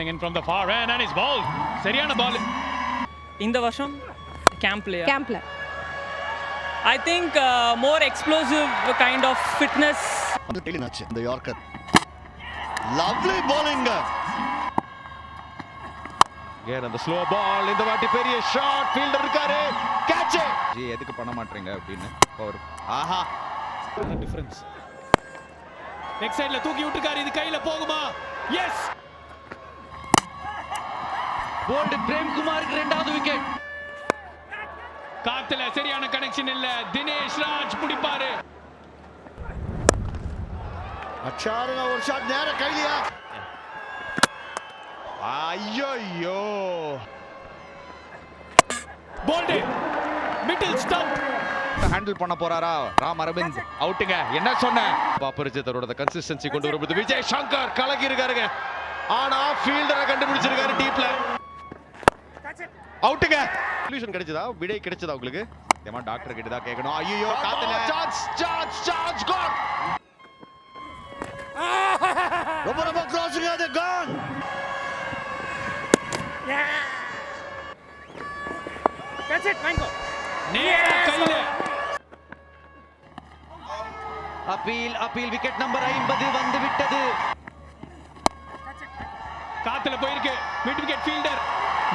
coming in from the far end and it's ball. சரியான ball. இந்த வருஷம் கேம்ப்ல I think more explosive kind of fitness. The Yorker. Lovely bowling. Again on the slow ball. இந்த வாட்டி பெரிய shot fielder இருக்காரு. Catch. G எதுக்கு பண்ண மாட்டீங்க அப்படினு பவர். ஆஹா. டிஃபரன்ஸ். நெக்ஸ்ட் சைடுல தூக்கி விட்டுருக்காரு. இது கையில போகுமா? எஸ். போல்ட் பிரேம்குமாருக்கு இரண்டாவது விக்கெட். காத்துல சரியான கனெக்ஷன் இல்ல. தினேஷ் ராஜ் பிடிப்பாரு. அச்சாருங்க ஒரு ஷாட் நேரா கையிலயா. ஐயோ. போல்ட் மிடில் ஸ்டம்ப் ஹேண்டில் பண்ண போறாரா ராம் அரவிந்த் அவுட்டுங்க. என்ன சொன்ன பாப்பரிஜித்தரோட கன்சிஸ்டன்சி கொண்டு வரும்போது விஜய் சங்கர் கலக்கி இருக்காருங்க. ஆனா ஃபீல்டரை கண்டுபிடிச்சிருக்காரு டீப்ல. அவுட்டுங்க. சொல்யூஷன் கிடைச்சதா? விடை கிடைச்சதா உங்களுக்கு? ஏமா டாக்டர் கிட்ட தான் கேட்கணும். ஐயோ காத்துல சான்ஸ் கோல். ரொம்ப க்ளோஸ்ங்க. அது gone. That's it, Mango. நேரா கையில. அப்பீல் விக்கெட் நம்பர் 50 வந்து விட்டது. காத்துல போயிருக்கு. மிட் விக்கெட் ஃபீல்டர்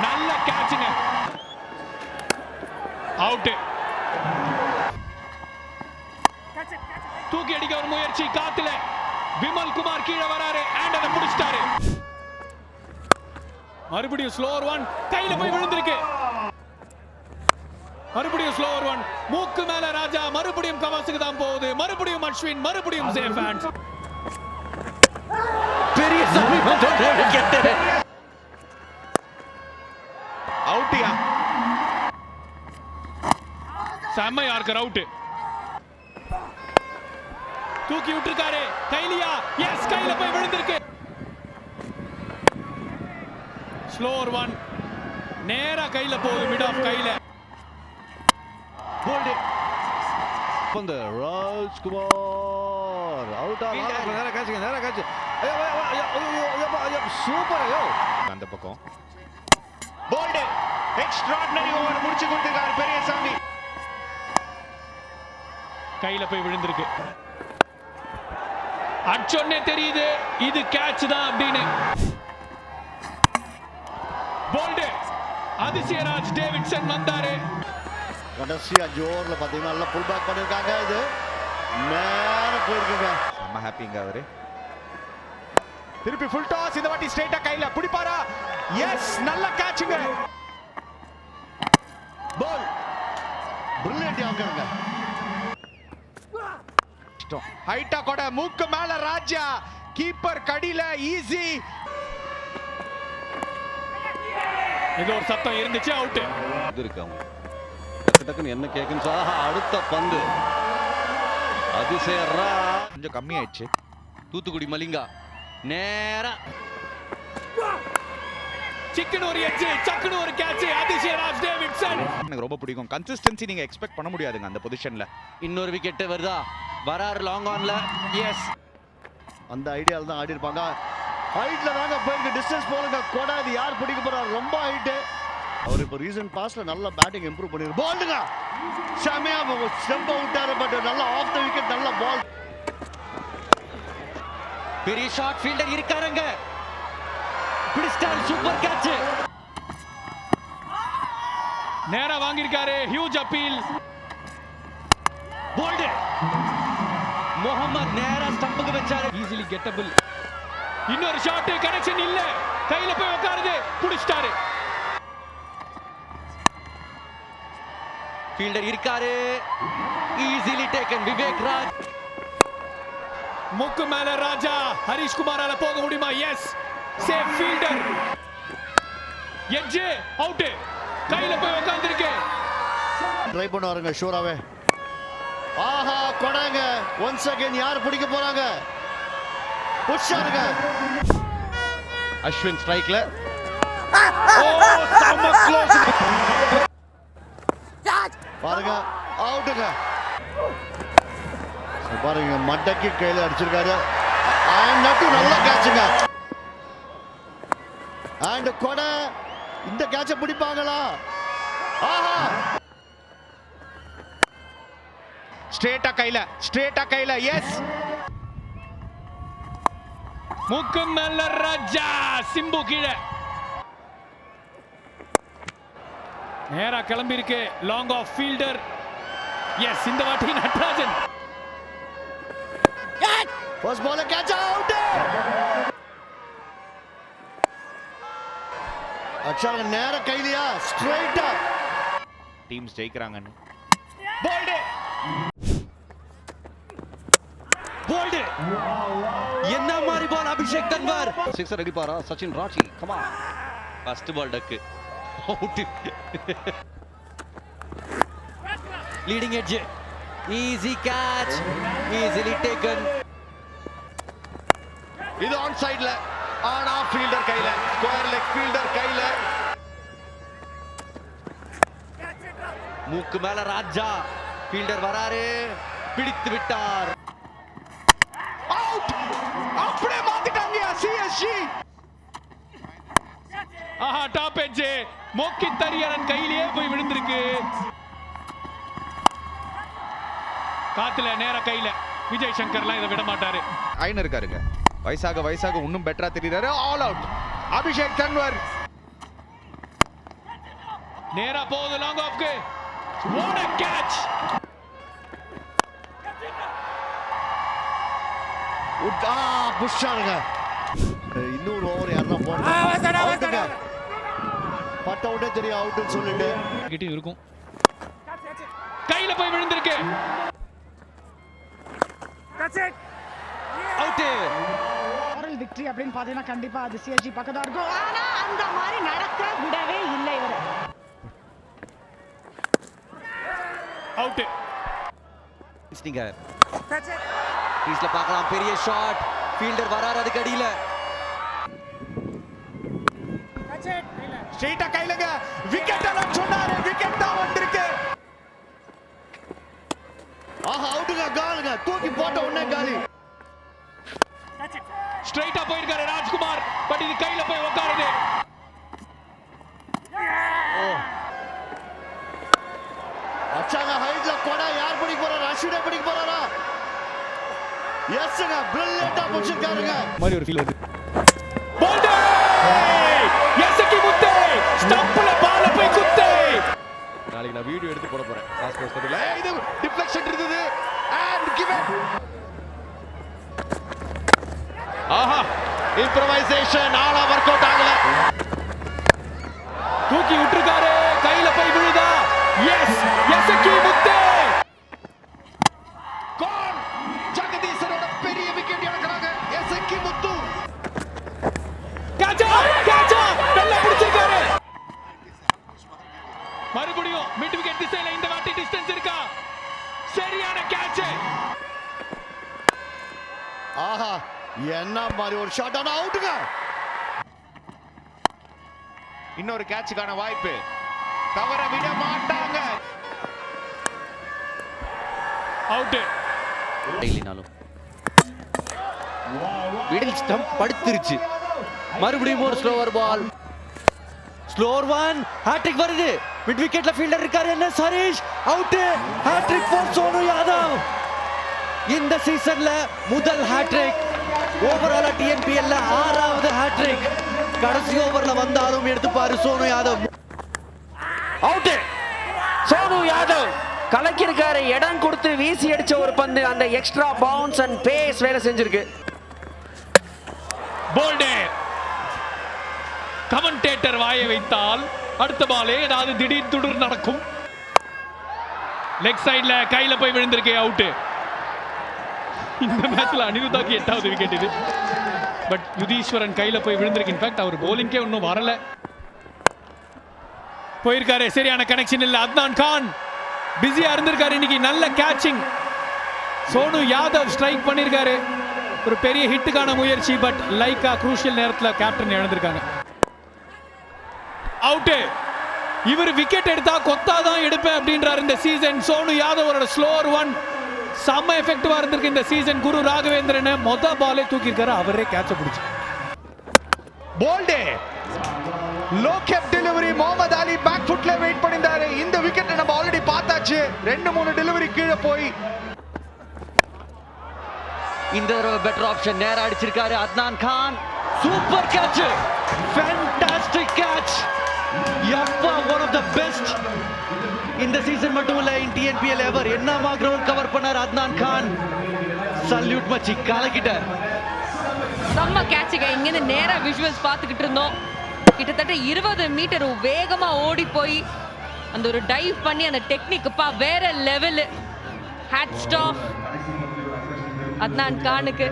நல்ல கேட்ச்ங்க. அவுட். தூக்கி அடிக்க ஒரு முயற்சி காத்துல. விமல் குமார் கீழே வராரு. அண்ட் அதை முடிச்சிட்டாரு. மறுபடியும் ஸ்லோவர் ஒன் கையில போய் விழுந்திருக்கு. மறுபடியும் ஸ்லோவர் ஒன் மூக்கு மேல ராஜா. மறுபடியும் கவாசுக்கு தான் போகுது. மறுபடியும் அஸ்வின். மறுபடியும் சேஃப் ஹேண்ட்ஸ். பெரிய சாமி வந்து விக்கெட். அவுட்டியா? செம்ம யார்கர் அவுட். தூக்கி விட்டுருக்காரு. கைலியா. எஸ் கையில போய் விழுந்திருக்கு. ஸ்லோவர் ஒன் நேரா கையில போகுது. மிட் ஆஃப் கையில. போல்ட் பந்து ராஜ்குமார் அவுட் ஆ. நேரா காட்சி. ஐயோ சூப்பர். ஐயோ அந்த பக்கம் போல்ட் எக்ஸ்ட்ராடினரி ஓவர் முடிச்சு கொடுத்திருக்காரு பெரியசாமி. கையில போய் விழுந்திருக்கு. அச்சொன்னே தெரியுது இது கேட்ச் தான் அப்படின்னு. போல்ட் அதிசயராஜ் டேவிட்சன் வந்தாரு. கடைசியா ஜோர்ல பாத்தீங்கன்னா நல்லா புல் பேக் பண்ணிருக்காங்க. இது நேரா போயிருக்குங்க. செம்ம ஹாப்பிங்க அவரு. திருப்பி ஃபுல் டாஸ். இந்த வாட்டி ஸ்ட்ரைட்டா கையில பிடிப்பாரா? எஸ் நல்ல கேட்ச்ங்க. பால் பிரில்லியன்ட் யார்கருங்க. ஹைட்டா கூட மூக்கு மேல ராஜா. Keeper கடியில easy. இது ஒரு சத்தம் இருந்துச்சு. அவுட். இது இருக்காங்க டக்குன்னு என்ன கேட்குன்னு சொல்ல. அடுத்த பந்து அதிசயரா கொஞ்சம் கம்மி ஆயிடுச்சு. தூத்துக்குடி மலிங்கா நேரா சிக்கன் ஒரு எட்ஜ் சக்குன்னு ஒரு கேட்ச். அதிசயராஜ் டேவிட்சன். எனக்கு ரொம்ப பிடிக்கும். கன்சிஸ்டன்சி நீங்க எக்ஸ்பெக்ட் பண்ண முடியாதுங்க அந்த பொசிஷன்ல. இன்னொரு விக்கெட் வருதா? வராரு லாங் ஆன்ல. எஸ் அந்த ஐடியால தான் ஆடி இருப்பாங்க. ஹைட்ல தாங்க போயிருக்கு. டிஸ்டன்ஸ் போலுங்க. கோடா இது யார் பிடிக்க போறாரு? ரொம்ப ஹைட். அவர் இப்போ ரீசன்ட் பாஸ்ட்ல நல்ல பேட்டிங் இம்ப்ரூவ் பண்ணிருக்கு. பால்டுங்க செமையா ஸ்டெம்ப் அவுட்டாரு. பட் நல்ல ஆஃப் த விக்கெட். நல்ல பால். பெரிய ஷாட் ஃபீல்டர் இருக்காருங்க. பிடிஸ்டால் சூப்பர் கேட்ச். நேரா வாங்கியிருக்காரு. Huge appeal. போல்ட் முகமது நேரா ஸ்டம்புக்கு வச்சாரு. Easily gettable. இன்னொரு ஷாட் கனெக்ஷன் இல்ல. கையில போய் உட்காருது. புடிச்சிட்டாரு. ஃபீல்டர் இருக்காரு. Easily taken Vivek Raj. மூக்கு மேல ராஜா. ஹரிஷ் குமாரால போக முடியுமா? Yes safe fielder. Edge out. கையில போய் உட்கார்ந்திருக்கு. ட்ரை பண்ணுவாருங்க ஷூராவே. ஆஹா கொடாங்க. ஒன்ஸ் அகைன் யார் பிடிக்க போறாங்க? புஷ்ஷாருங்க. அஸ்வின் ஸ்ட்ரைக்ல. செம்ம க்ளோஸ். பாருங்க அவுட்டுங்க. பாருங்க மட்டக்கி கையில அடிச்சிருக்காரு. நட்டு நல்ல கேட்சுங்க. அண்ட் கொடை இந்த கேட்சை பிடிப்பாங்களா? ஆஹா ஸ்ட்ரெயிட்டா கையில எஸ். மூக்கு மேல ராஜா சிம்பு கீழே நேரா கிளம்பி இருக்கு. Long off fielder. எஸ், இந்த வாட்டி Natarajan. First ball catch out. அச்சாங்க நேர கையிலயா ஸ்ட்ரைட்டா டீம்ஸ் ஜெயிக்கிறாங்கன்னு. போல்டு என்ன மாதிரி பால் அபிஷேக் தன்வர். சிக்ஸர் அடிப்பாரா Sachin Rathi? Come on. First ball duck. Out. Leading edge. Easy catch. Easily taken. இது ஆன் சைடுல. ஆனா ஃபீல்டர் கையில. ஸ்கொயர் லெக் ஃபீல்டர் கையில. மூக்கு மேல ராஜா. ஃபீல்டர் வராரு. பிடித்து விட்டார். அவுட். அப்படியே மாத்திட்டாங்க சிஎஸ்ஜி. ஆஹா, டாப் எட்ஜ் மோக்கி தரியரன் கையிலேயே போய் விழுந்திருக்கு. காத்துல நேர கையில. விஜய் சங்கர்லாம் இதை விட மாட்டாரு. ஐன் இருக்காருங்க. வயசாக இன்னும் பெட்டரா தெரியுறாரு. All out. அபிஷேக் தன்வர். நேரா போகுது லாங் ஆஃப்க்கு. What a catch. புஷ்ஷானுங்க. இன்னொரு ஓவர் யாரா போடுறாங்க. பட் அவுட்டே தெரியும் அவுட்னு சொல்லிட்டு கிட்ட இருக்கும். கையில போய் விழுந்திருக்கு. அவுட். மாரல் விக்டரி அப்படின்னு பாத்தீங்கன்னா கண்டிப்பா அது சிஎஸ்ஜி பக்கத்தா இருக்கும். ஆனா அந்த மாதிரி நடக்க விடவே இல்லை இவரு. அவுட். ஸ்டிங்கர். பீஸ்ல பார்க்கலாம் பெரிய ஷாட். ஃபீல்டர் வராரு அதுக்கு அடியில. ஸ்ட்ரெயிட்டா கையிலங்க. விக்கெட் எல்லாம் சொன்னாரு. விக்கெட் தான் வந்திருக்கு. ஆஹா அவுட்டுங்க. காலுங்க. தூக்கி போட்ட உடனே காலி. ஸ்ட்ரைட்டா போயிருக்காரு ராஜ்குமார். பட் இது கையில போய் உட்காருது. அச்சாங்க ஹைட்ல கொடை யார் பிடிக்க போறாரு? அஸ்வினே பிடிக்க போறாரா? எஸ்ங்க பிரில்லியண்டா பிடிச்சிருக்காருங்க. மாதிரி ஒரு ஃபீல் வருது. போல்டு! எஸ்கி முத்தை ஸ்டம்ப்ல பால போய் குத்து. நாளைக்கு நான் வீடியோ எடுத்து போட போறேன். லாஸ்ட் கோஸ் தெரியல. இது டிஃப்ளெக்ஷன் இருந்தது. And give it. ஆஹா, இம்ப்ரோவைசேஷன் ஆளா வொர்க் அவுட் ஆகல. தூக்கி விட்டுருக்காரு. கையில போய் விழுதா? எஸ், எஸ்கி முத்தை. கோல். ஜெகதீசரோட பெரிய விக்கெட் எடுக்கறாங்க. எஸ்கி முத்து. கேட்ச் நல்லா பிடிச்சிருக்காரு. மறுபடியும் மிட் விக்கெட் திசையில இந்த வாட்டி டிஸ்டன்ஸ் இருக்கா? சரியான கேட்ச். ஆஹா என்ன மாதிரி ஒரு ஷாட். ஆனா அவுட்டுங்க. இன்னொரு கேட்சுக்கான வாய்ப்பு. தவற விட மாட்டாங்க. அவுட். டெய்லினாலும் மிடில் ஸ்டம்ப் படுத்துருச்சு. மறுபடியும் ஒரு slower ball. Slower one. Hat trick வருது. மிட் விக்கெட்ல ஃபீல்டர் இருக்காரு. என்ன Harish. Out. Hat trick for Sonu Yadav. இந்த சீசன்ல முதல் ஹேட்ரிக். ஓவராலா டிஎன்பிஎல்ல 6வது ஹேட்ரிக். கடைசி ஓவர்ல வந்தாலும் எடுத்துப்பாரு சோனு யாதவ். அவுட். சோனு யாதவ் கலக்கிருக்காரு. இடம் கொடுத்து வீசி அடிச்ச ஒரு பந்து. அந்த எக்ஸ்ட்ரா பவுன்ஸ் அண்ட் பேஸ் வேலை செஞ்சிருக்கு. போல்டு. கமெண்டேட்டர் வாயை வைத்தால் அடுத்த பாலே ஏதாவது திடீர் துடர் நடக்கும். லெக் சைடுல கையில போய் விழுந்திருக்கே. அவுட். இந்த மேட்ச்ல அனிருத்தாக்கு 8வது விக்கெட் இது. பட் யுதீஸ்வரன் கையில போய் விழுந்திருக்கு. இன்ஃபேக்ட் அவர் போலிங்கே இன்னும் வரல. போயிருக்காரு. சரியான கனெக்ஷன் இல்ல. அத்னான் கான் பிஸியா இருந்திருக்காரு இன்னைக்கு. நல்ல கேட்சிங். சோனு யாதவ் ஸ்ட்ரைக் பண்ணிருக்காரு. ஒரு பெரிய ஹிட்டுக்கான முயற்சி. பட் லைக்கா குரூஷியல் நேரத்தில் கேப்டன் இழந்திருக்காங்க. அவுட். இவர் விக்கெட் எடுத்தா கொத்தாதான் எடுப்பேன் அப்படின்றார் இந்த சீசன். சோனு யாதவரோட ஸ்லோவர் ஒன் செம்ம எஃபெக்டிவா இருந்திருக்கு இந்த சீசன். குரு ராகவேந்திரன் மொத பாலே தூக்கி இருக்காரு. அவரே கேட்ச பிடிச்சு. போல்டே லோ கேப் டெலிவரி முகமது அலி பேக் ஃபுட்ல வெயிட் பண்ணிருந்தாரு. இந்த விக்கெட்டை நம்ம ஆல்ரெடி பார்த்தாச்சு. 2-3 டெலிவரி கீழே போய் இந்த தடவை பெட்டர் ஆப்ஷன் நேரா அடிச்சிருக்காரு Adnan Khan. Super catch, fantastic catch. யப்பா, ஒன் ஆஃப் தி பெஸ்ட் இந்த சீசன் மட்டும் இல்ல, இன் டிஎன்பிஎல் எவர். என்னமா கிரவுண்ட் கவர் பண்ணார் அத்னான் கான். சல்யூட் மச்சி, கலக்கிட்ட. செம்ம கேட்சுங்க. இங்கிருந்து நேரா விஷுவல்ஸ் பார்த்துக்கிட்டு இருந்தோம். கிட்டத்தட்ட 20 மீட்டர் வேகமா ஓடி போய் அந்த ஒரு டைவ் பண்ணி அந்த டெக்னிக்குப்பா வேற லெவலு. ஹேட்ஸ் ஆஃப் அத்னான் கானுக்கு.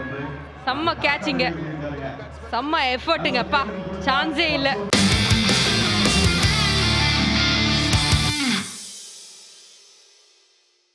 செம்ம கேட்சிங்க, செம்ம எஃபர்ட்டுங்கப்பா, சான்ஸே இல்லை.